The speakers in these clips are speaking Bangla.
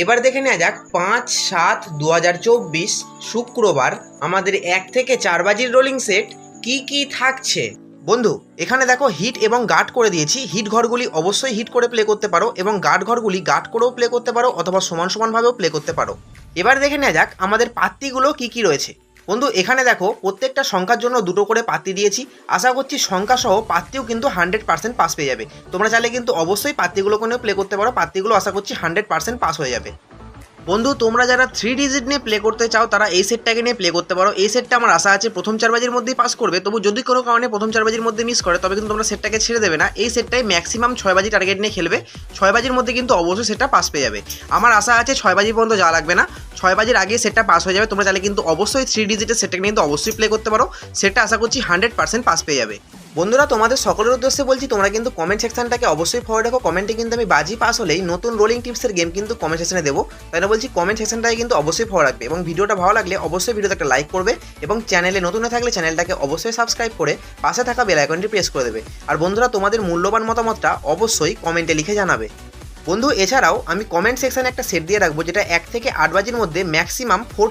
এবার দেখে নেওয়া যাক 5/7/2024 শুক্রবার আমাদের 1 থেকে 4 বাজির রোলিং সেট কি কি থাকছে। বন্ধু এখানে দেখো হিট এবং গার্ড করে দিয়েছি। হিট ঘরগুলি অবশ্যই হিট করে প্লে করতে পারো এবং গার্ড ঘরগুলি গার্ড করেও প্লে করতে পারো অথবা সমান সমানভাবেও প্লে করতে পারো। এবার দেখে নেওয়া যাক আমাদের পাত্তিগুলো কি কি রয়েছে। বন্ধু এখানে দেখো প্রত্যেকটা সংখ্যার জন্য দুটো করে পাত্তি দিয়েছি। আশা করছি সংখ্যা সহ পাত্তিও কিন্তু 100% পাস পেয়ে যাবে। তোমরা চাইলে কিন্তু অবশ্যই পাত্তিগুলো কোনেও প্লে করতে পারো। পাত্তিগুলো আশা করছি 100% পাস হয়ে যাবে। বন্ধু তোমরা যারা 3 ডিজিট নিয়ে প্লে করতে চাও তারা এই সেটটাকে নিয়ে প্লে করতে পারো। এই সেটটা আমার আশা আছে প্রথম 4 বাজির মধ্যেই পাস করবে। তবু যদি কোনো কারণে প্রথম 4 বাজির মধ্যে মিস করে তবে কিন্তু তোমরা সেটটাকে ছেড়ে দেবে না। এই সেটটাই ম্যাক্সিমাম 6 বাজি টার্গেট নিয়ে খেলবে। 6 বাজির মধ্যে কিন্তু অবশ্যই সেটটা পাস পেয়ে যাবে। আমার আশা আছে 6 বাজি পর্যন্ত যাওয়া লাগবে না, 6 বাজির আগে সেটটা পাস হয়ে যাবে। তোমরা চাইলে কিন্তু অবশ্যই 3 ডিজিটের সেটটাকে কিন্তু অবশ্যই প্লে করতে পারো। সেটটা আশা করছি 100% পাস পেয়ে যাবে। বন্ধুরা তোমাদের সকলের উদ্দেশ্যে বলছি তোমরা কিন্তু কমেন্ট সেকশনটাকে অবশ্যই ফলো রাখো। কমেন্টে কিন্তু আমি বাজি পাস হলেই নতুন রোলিং টিপসের গেম কিন্তু কমেন্ট সেকশনে দেবো। তাই না বলছি কমেন্ট সেকশনটাকে কিন্তু অবশ্যই ফলো রাখবে এবং ভিডিওটা ভালো লাগলে অবশ্যই ভিডিওতে একটা লাইক করবে এবং চ্যানেলে নতুন হয়ে থাকলে চ্যানেলটাকে অবশ্যই সাবস্ক্রাইব করে পাশে থাকা বেল আইকনটি প্রেস করে দেবে। আর বন্ধুরা তোমাদের মূল্যবান মতামতটা অবশ্যই কমেন্টে লিখে জানাবে। বন্ধু এছাড়াও আমি কমেন্ট সেকশানে একটা সেট দিয়ে রাখবো যেটা 1 থেকে 8 বাজির মধ্যে ম্যাক্সিমাম 4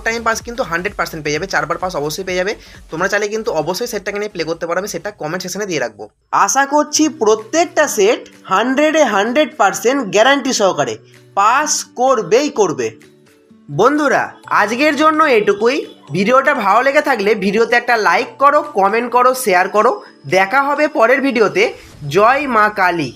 টাইম পাস কিন্তু 100% পেয়ে যাবে। 4 বার পাস অবশ্যই পেয়ে যাবে। তোমরা চাইলে কিন্তু অবশ্যই সেটটাকে নিয়ে প্লে করতে পারো। আমি সেটটা কমেন্ট সেকশানে দিয়ে রাখবো। আশা করছি প্রত্যেকটা সেট 100% গ্যারান্টি সহকারে পাস করবেই করবে। বন্ধুরা আজকের জন্য এটুকুই। ভিডিওটা ভালো লেগে থাকলে ভিডিওতে একটা লাইক করো, কমেন্ট করো, শেয়ার করো। দেখা হবে পরের ভিডিওতে। জয় মা কালী।